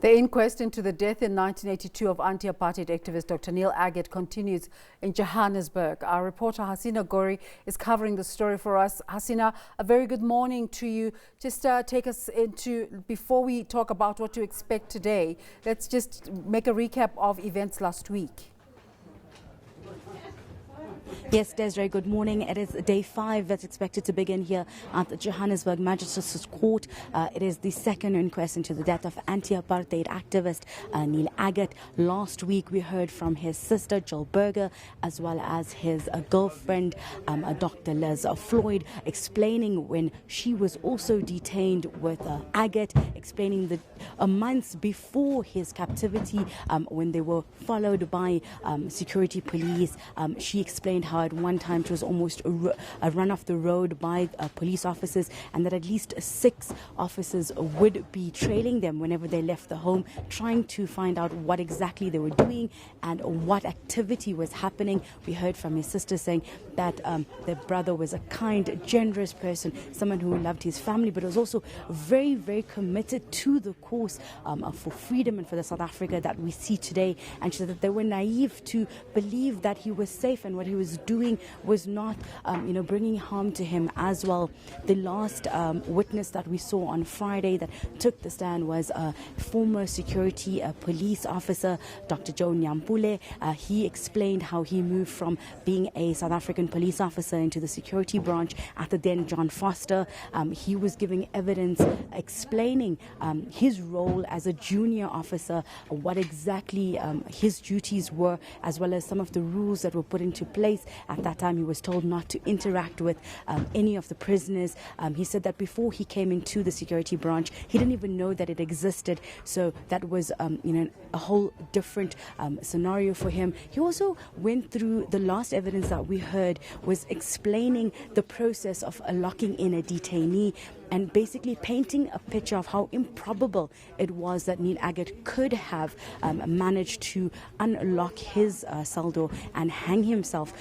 The inquest into the death in 1982 of anti-apartheid activist Dr Neil Aggett continues in Johannesburg. Our reporter Hasina Gori is covering the story for us. Hasina, a very good morning to you. Just take us into, before we talk about what to expect today, let's just make a recap of events last week. Yes, Desiree, good morning. It is day 5 that's expected to begin here at the Johannesburg Magistrates Court. It is the second inquest into the death of anti-apartheid activist Neil Aggett. Last week we heard from his sister, Jill Burger, as well as his girlfriend, Dr Liz Floyd, explaining when she was also detained with Aggett, explaining the months before his captivity, when they were followed by security police. She explained how at one time she was almost run off the road by police officers, and that at least 6 officers would be trailing them whenever they left the home, trying to find out what exactly they were doing and what activity was happening. We heard from his sister saying that their brother was a kind, generous person, someone who loved his family, but was also very, very committed to the cause for freedom and for the South Africa that we see today. And she said that they were naive to believe that he was safe and what he was doing was not, bringing harm to him as well. The last witness that we saw on Friday that took the stand was a former security police officer, Dr Joe Nyampule. He explained how he moved from being a South African police officer into the security branch at the then John Foster. He was giving evidence explaining his role as a junior officer, what exactly his duties were, as well as some of the rules that were put into place. At that time, he was told not to interact with any of the prisoners. He said that before he came into the security branch, he didn't even know that it existed. So that was, a whole different scenario for him. He also went through the last evidence that we heard was explaining the process of locking in a detainee, and basically painting a picture of how improbable it was that Neil Aggett could have managed to unlock his cell door and hang himself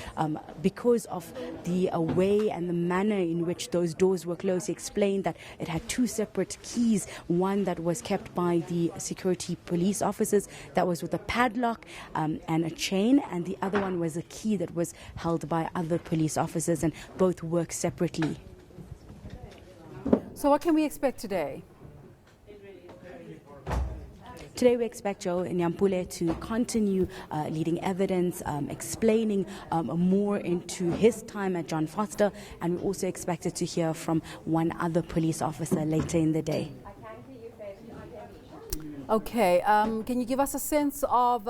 because of the way and the manner in which those doors were closed. He explained that it had 2 separate keys, one that was kept by the security police officers that was with a padlock and a chain, and the other one was a key that was held by other police officers, and both work separately. So what can we expect today? Today we expect Joe Nyampule to continue leading evidence, explaining more into his time at John Foster, and we also expected to hear from one other police officer later in the day. Okay, can you give us a sense of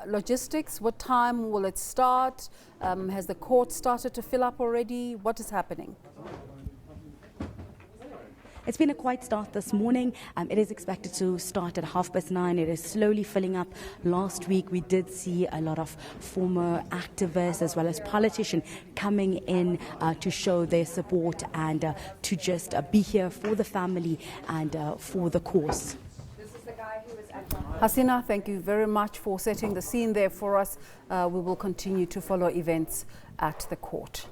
logistics? What time will it start? Has the court started to fill up already? What is happening? It's been a quiet start this morning. It is expected to start at 9:30. It is slowly filling up. Last week we did see a lot of former activists as well as politicians coming in to show their support and to just be here for the family and for the cause. Hasina, thank you very much for setting the scene there for us. We will continue to follow events at the court.